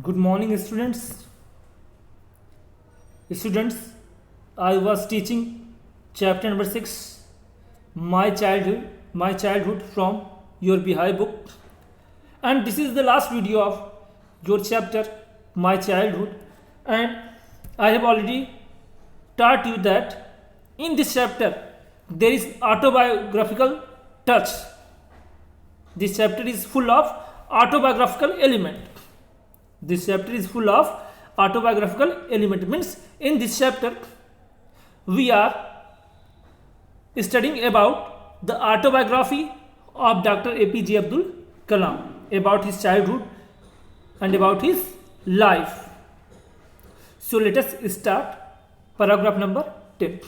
Good morning, students. Students, I was teaching chapter number 6, My Childhood from your Bihai book. And this is the last video of your chapter, My Childhood. And I have already taught you that in this chapter there is autobiographical touch. This chapter is full of autobiographical element. This chapter is full of autobiographical element. Means in this chapter we are studying about the autobiography of Dr. APJ Abdul Kalam, about his childhood and about his life. So let us start paragraph number 10.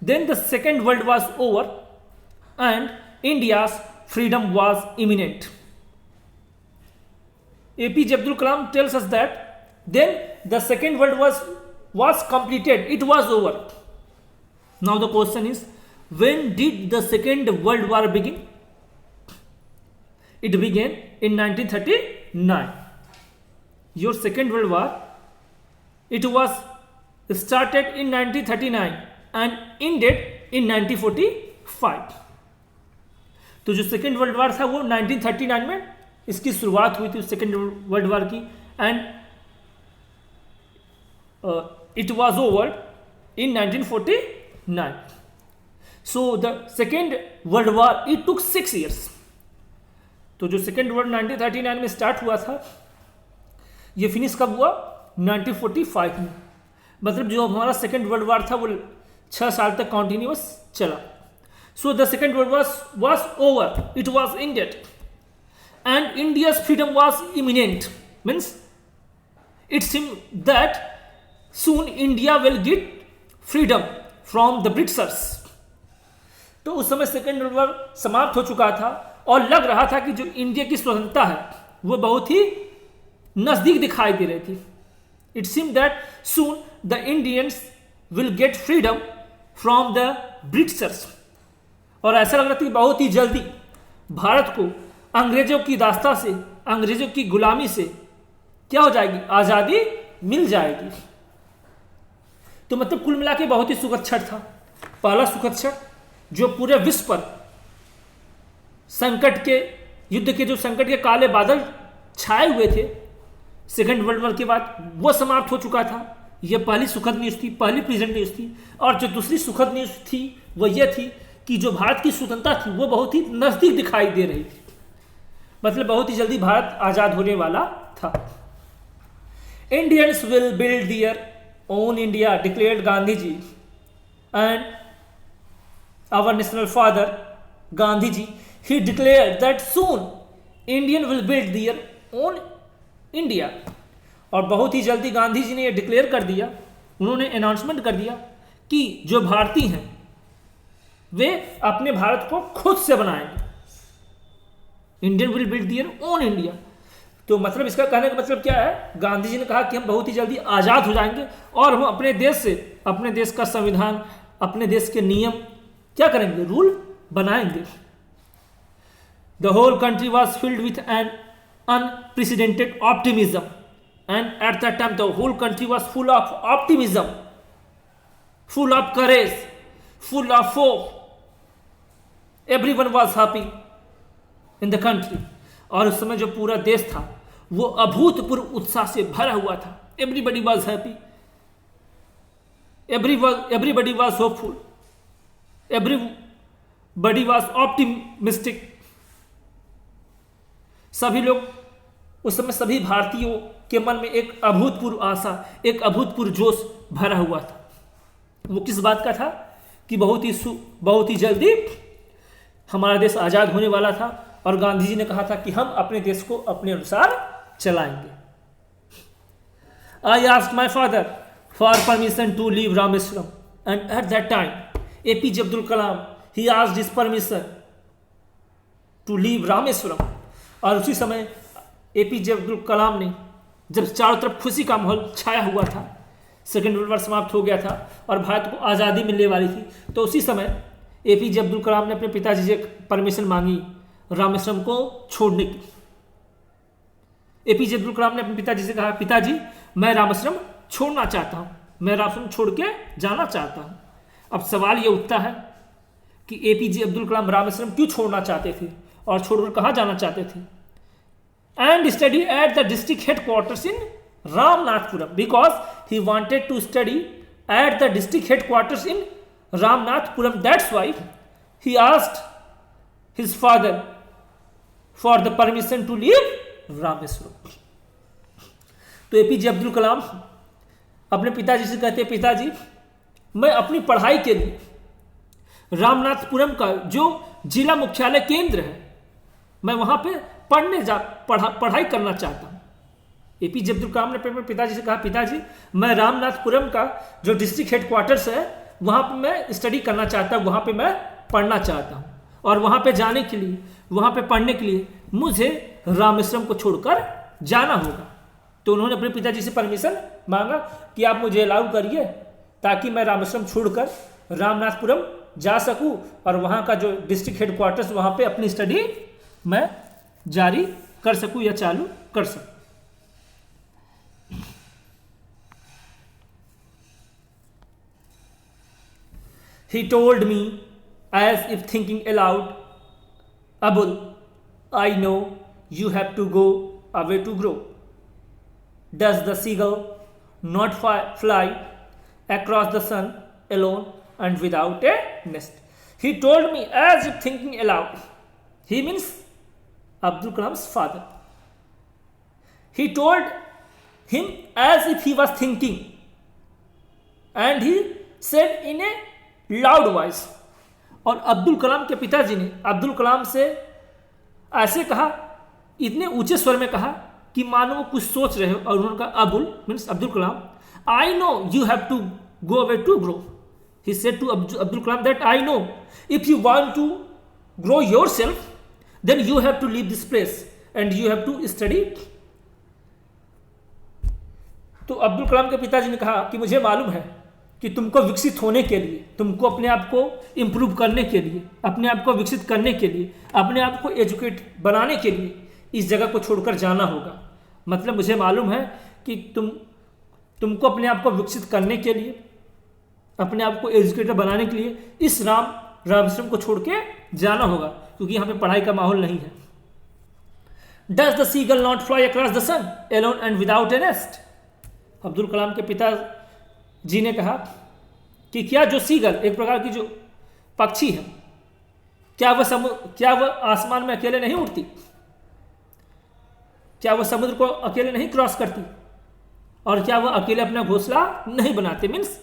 Then the Second World War was over and India's freedom was imminent. APJ Abdul Kalam tells us that then the Second World War was completed, it was over. Now the question is, when did the Second World War begin? It began in 1939. Your Second World War, it was started in 1939 and ended in 1945. तो जो second world war था वो 1939 में इसकी शुरुआत हुई थी second world war की, and it was over in 1949. So the second world war it took 6 years. तो जो सेकेंड वर्ल्ड 1939 में स्टार्ट हुआ था ये फिनिश कब हुआ? 1945 में. मतलब जो हमारा सेकेंड वर्ल्ड वार था वो 6 साल तक कॉन्टिन्यूस चला. So the Second World War was over, it was ended, and India's freedom was imminent. Means it seemed that soon India will get freedom from the Britishers. तो उस समय second world war समाप्त हो चुका था और लग रहा था कि जो इंडिया की स्वतंत्रता है वो बहुत ही नजदीक दिखाई दे रही थी. It seemed that soon the Indians will get freedom from the Britishers. और ऐसा लग रहा था कि बहुत ही जल्दी भारत को अंग्रेजों की दास्ता से, अंग्रेजों की गुलामी से क्या हो जाएगी? आज़ादी मिल जाएगी. तो मतलब कुल मिला के बहुत ही सुखद क्षण था. पहला सुखद क्षण जो पूरे विश्व पर संकट के, युद्ध के जो संकट के काले बादल छाए हुए थे सेकेंड वर्ल्ड वॉर के बाद, वो समाप्त हो चुका था. यह पहली सुखद न्यूज़ थी, पहली प्रेजेंट न्यूज़ थी. और जो दूसरी सुखद न्यूज़ थी वो ये थी कि जो भारत की स्वतंत्रता थी वो बहुत ही नजदीक दिखाई दे रही थी. मतलब बहुत ही जल्दी भारत आजाद होने वाला था. Indians will build their own India, declared Gandhi ji, and our national father Gandhi ji, he declared that soon Indian will build their own India. और बहुत ही जल्दी गांधी जी ने यह डिक्लेयर कर दिया, उन्होंने अनाउंसमेंट कर दिया कि जो भारतीय हैं वे अपने भारत को खुद से बनाएंगे. Indian will build their own India. तो मतलब इसका कहने का मतलब क्या है? गांधी जी ने कहा कि हम बहुत ही जल्दी आज़ाद हो जाएंगे और हम अपने देश से, अपने देश का संविधान, अपने देश के नियम क्या करेंगे? रूल बनाएंगे. The whole country was filled with an unprecedented optimism, and at that time the whole country was full of optimism, full of courage, full of hope. Everyone was happy in the country. और उस समय जो पूरा देश था वो अभूतपूर्व उत्साह से भरा हुआ था. Everybody was happy. Everybody was hopeful. Everybody was optimistic. सभी लोग उस समय, सभी भारतीयों के मन में एक अभूतपूर्व आशा, एक अभूतपूर्व जोश भरा हुआ था. वो किस बात का था? कि बहुत ही जल्दी हमारा देश आज़ाद होने वाला था और गांधी जी ने कहा था कि हम अपने देश को अपने अनुसार चलाएंगे. I asked my father for permission to leave Rameswaram, and at that time APJ Abdul Kalam he asked his permission to leave Rameswaram. और उसी समय एपीजे अब्दुल कलाम ने, जब चारों तरफ खुशी का माहौल छाया हुआ था, सेकेंड वर्ल्ड वार समाप्त हो गया था और भारत को आज़ादी मिलने वाली थी, तो उसी समय एपीजे अब्दुल कलाम ने अपने पिताजी से परमिशन मांगी रामेश्वरम को छोड़ने की. एपीजे अब्दुल कलाम ने अपने पिताजी से कहा, पिताजी मैं रामेश्वरम छोड़ना चाहता हूं, मैं रामेश्वरम छोड़ के जाना चाहता हूं। अब सवाल ये उठता है कि एपीजे अब्दुल कलाम रामेश्वरम क्यों छोड़ना चाहते थे और छोड़कर कहां जाना चाहते थे? And study at the district headquarters in Ramanathapuram, because he wanted to study at the district headquarters in Ramanathapuram, that's why he asked his father for the permission to leave Rameswaram. तो एपीजे अब्दुल कलाम अपने पिताजी से कहते हैं, पिताजी मैं अपनी पढ़ाई के लिए रामनाथपुरम का जो जिला मुख्यालय केंद्र है, मैं वहां पे पढ़ाई करना चाहता हूं। एपीजे अब्दुल कलाम ने अपने पिताजी से कहा, पिताजी मैं रामनाथपुरम का जो डिस्ट्रिक्ट हेडक्वार्टर्स है वहां पे मैं स्टडी करना चाहता हूं, वहां पे मैं पढ़ना चाहता हूं, और वहां पे जाने के लिए, वहां पे पढ़ने के लिए मुझे रामेश्वरम को छोड़कर जाना होगा। तो उन्होंने अपने पिताजी से परमिशन मांगा कि आप मुझे अलाउ करिए ताकि मैं रामेश्वरम छोड़कर रामनाथपुरम जा सकूं और वहां का जो डिस्ट्रिक्ट हेडक्वार्टर्स वहां पे अपनी स्टडी मैं जारी कर सकूं या चालू कर सकूं। He told me as if thinking aloud, Abul, I know you have to go away to grow. Does the seagull not fly across the sun alone and without a nest? He told me as if thinking aloud. He means Abdul Kalam's father. He told him as if he was thinking, and he said in a loud voice. और अब्दुल कलाम के पिताजी ने अब्दुल कलाम से ऐसे कहा, इतने ऊंचे स्वर में कहा कि मानो वो कुछ सोच रहे हो, और उन्होंने कहा Abul means Abdul Kalam, I know you have to go away to grow. He said to Abdul Kalam that I know if you want to grow yourself then you have to leave this place and you have to study. तो अब्दुल कलाम के पिताजी ने कहा कि मुझे मालूम है कि तुमको विकसित होने के लिए, तुमको अपने आप को इम्प्रूव करने के लिए, अपने आप को विकसित करने के लिए, अपने आप को एजुकेट बनाने के लिए इस जगह को छोड़कर जाना होगा। मतलब मुझे मालूम है कि तुमको अपने आप को विकसित करने के लिए, अपने आप को एजुकेटेड बनाने के लिए इस रामेश्वरम को छोड़ के जाना होगा, क्योंकि यहाँ पे पढ़ाई का माहौल नहीं है। Does the seagull not fly across the sun alone and without a nest? Abdul Kalam के पिता जी ने कहा कि क्या जो सीगल, एक प्रकार की जो पक्षी है, क्या वह आसमान में अकेले नहीं उड़ती? क्या वह समुद्र को अकेले नहीं क्रॉस करती? और क्या वह अकेले अपना घोंसला नहीं बनाते? Means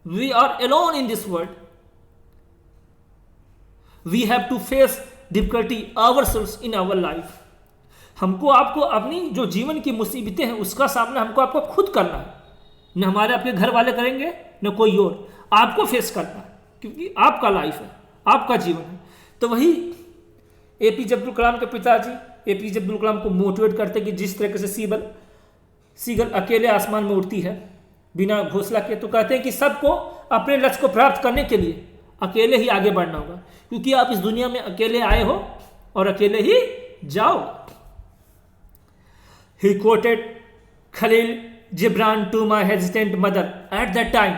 we are alone in this world, we have to face difficulty ourselves in our life. हमको आपको अपनी जो जीवन की मुसीबतें हैं उसका सामना हमको आपको खुद करना है, न हमारे आपके घर वाले करेंगे न कोई और, आपको फेस करना है, क्योंकि आपका लाइफ है, आपका जीवन है। तो वही एपीजे अब्दुल कलाम के पिताजी एपीजे अब्दुल कलाम को मोटिवेट करते कि जिस तरीके से सीगल अकेले आसमान में उड़ती है बिना घोंसला के, तो कहते हैं कि सबको अपने लक्ष्य को प्राप्त करने के लिए अकेले ही आगे बढ़ना होगा, क्योंकि आप इस दुनिया में अकेले आए हो और अकेले ही जाओ। He quoted Khalil Gibran to my hesitant mother at that time.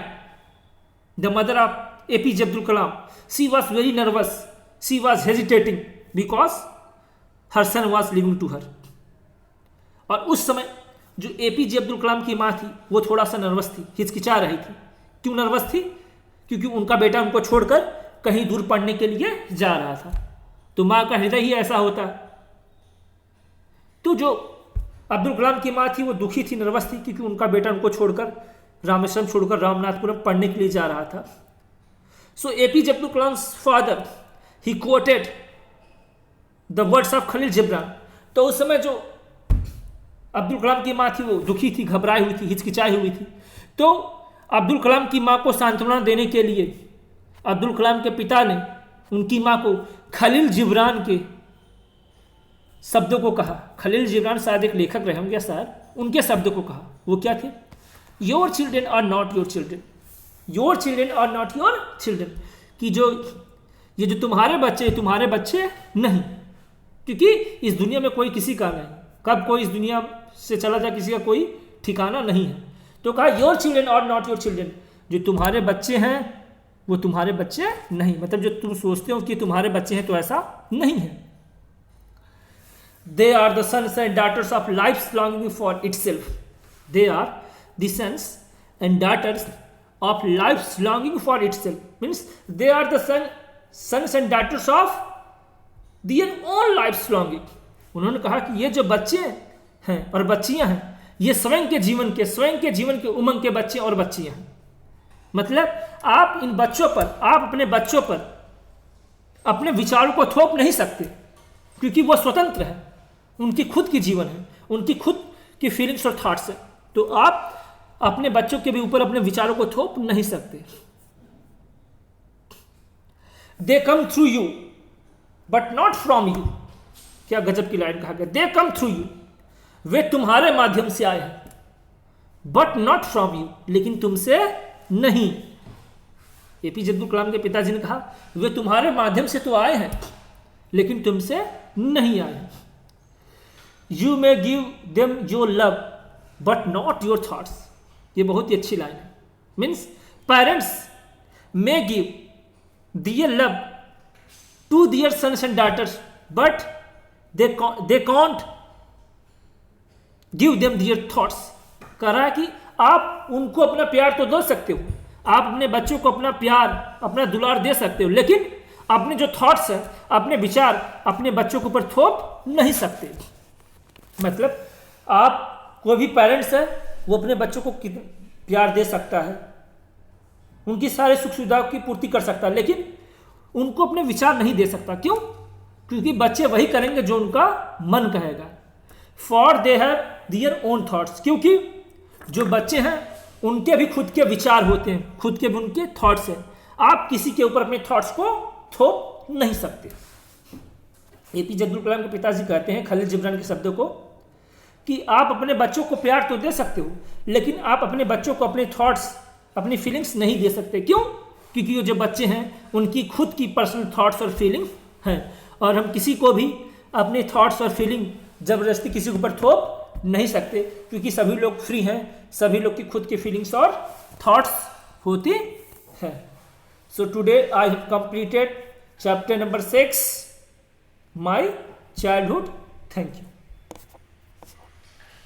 The mother of APJ Abdul Kalam, she was very nervous. She was hesitating because her son was living to her. और उस समय जो APJ Abdul कलाम की माँ थी वो थोड़ा सा नर्वस थी, हिचकिचा रही थी। क्यों नर्वस थी? क्योंकि उनका बेटा उनको छोड़कर कहीं दूर पढ़ने के लिए जा रहा था। तो माँ का हृदय ही ऐसा होता। तो जो अब्दुल कलाम की माँ थी वो दुखी थी, नर्वस थी, क्योंकि उनका बेटा उनको छोड़कर रामेश्वरम छोड़कर रामनाथपुरम पढ़ने के लिए जा रहा था। So APJ Abdul Kalam father he quoted the words of Khalil Gibran. तो उस समय जो अब्दुल कलाम की माँ थी वो दुखी थी, घबराई हुई थी, हिचकिचाई हुई थी। तो अब्दुल कलाम की माँ को सांत्वना देने के लिए अब्दुल कलाम के पिता ने उनकी माँ को खलील जिब्रान के शब्दों को कहा। खलील जिब्रान शायद एक लेखक रहे होंगे सर, उनके शब्दों को कहा। वो क्या थे? Your children are not your children, your children are not your children, कि जो ये जो तुम्हारे बच्चे नहीं, क्योंकि इस दुनिया में कोई किसी का नहीं, कब कोई इस दुनिया से चला जाए किसी का कोई ठिकाना नहीं है। तो कहा योर चिल्ड्रन और नॉट योर चिल्ड्रन, जो तुम्हारे बच्चे हैं वो तुम्हारे बच्चे नहीं, मतलब जो तुम सोचते हो कि तुम्हारे बच्चे हैं तो ऐसा नहीं है। They are the sons and daughters of life longing for itself, they are the sons and daughters of life longing for itself, means they are the sons and daughters of their own life longing. उन्होंने कहा कि ये जो बच्चे हैं और बच्चियां हैं ये स्वयं के जीवन के उमंग के बच्चे और बच्चियां हैं। मतलब आप इन बच्चों पर, आप अपने बच्चों पर अपने विचारों को थोप नहीं सकते, क्योंकि वो स्वतंत्र है, उनकी खुद की जीवन है, उनकी खुद की फीलिंग्स और थॉट्स है। तो आप अपने बच्चों के भी ऊपर अपने विचारों को थोप नहीं सकते। They come through you but not from you, क्या गजब की लाइन कहा गया। दे कम थ्रू यू, वे तुम्हारे माध्यम से आए हैं, बट नॉट फ्रॉम यू, लेकिन तुमसे नहीं। एपीजे अब्दुल कलाम के पिताजी ने कहा वे तुम्हारे माध्यम से तो आए हैं लेकिन तुमसे नहीं आए हैं। You may give them your love but not your thoughts, ये बहुत ही अच्छी लाइन है। Means parents may give their love to their sons and daughters but they can't give them their thoughts. कह रहा है कि आप उनको अपना प्यार तो दे सकते हो, आप अपने बच्चों को अपना प्यार, अपना दुलार दे सकते हो, लेकिन अपने जो थॉट्स हैं, अपने विचार अपने बच्चों के ऊपर थोप नहीं सकते। मतलब आप, कोई भी पेरेंट्स है वो अपने बच्चों को प्यार दे सकता है, उनकी सारे सुख सुविधाओं की पूर्ति कर सकता है, लेकिन उनको अपने विचार नहीं दे सकता। क्यों? क्योंकि बच्चे वही करेंगे जो उनका मन कहेगा। For they have their own thoughts, क्योंकि जो बच्चे हैं उनके भी खुद के विचार होते हैं, खुद के भी उनके थॉट्स हैं। आप किसी के ऊपर अपने थॉट्स को थोप नहीं सकते। एपीजे अब्दुल कलाम के पिताजी कहते हैं खलील जिब्रान के शब्दों को कि आप अपने बच्चों को प्यार तो दे सकते हो, लेकिन आप अपने बच्चों को अपने थॉट्स, अपनी फीलिंग्स नहीं दे सकते। क्यों? क्योंकि वो जो बच्चे हैं उनकी खुद की पर्सनल थॉट्स और फीलिंग हैं, और हम किसी को भी अपने थॉट्स और फीलिंग जबरदस्ती किसी के ऊपर थोप नहीं सकते, क्योंकि सभी लोग फ्री हैं, सभी लोग की खुद की फीलिंग्स और थॉट्स होती हैं। So today I have completed chapter number 6 my childhood. Thank you.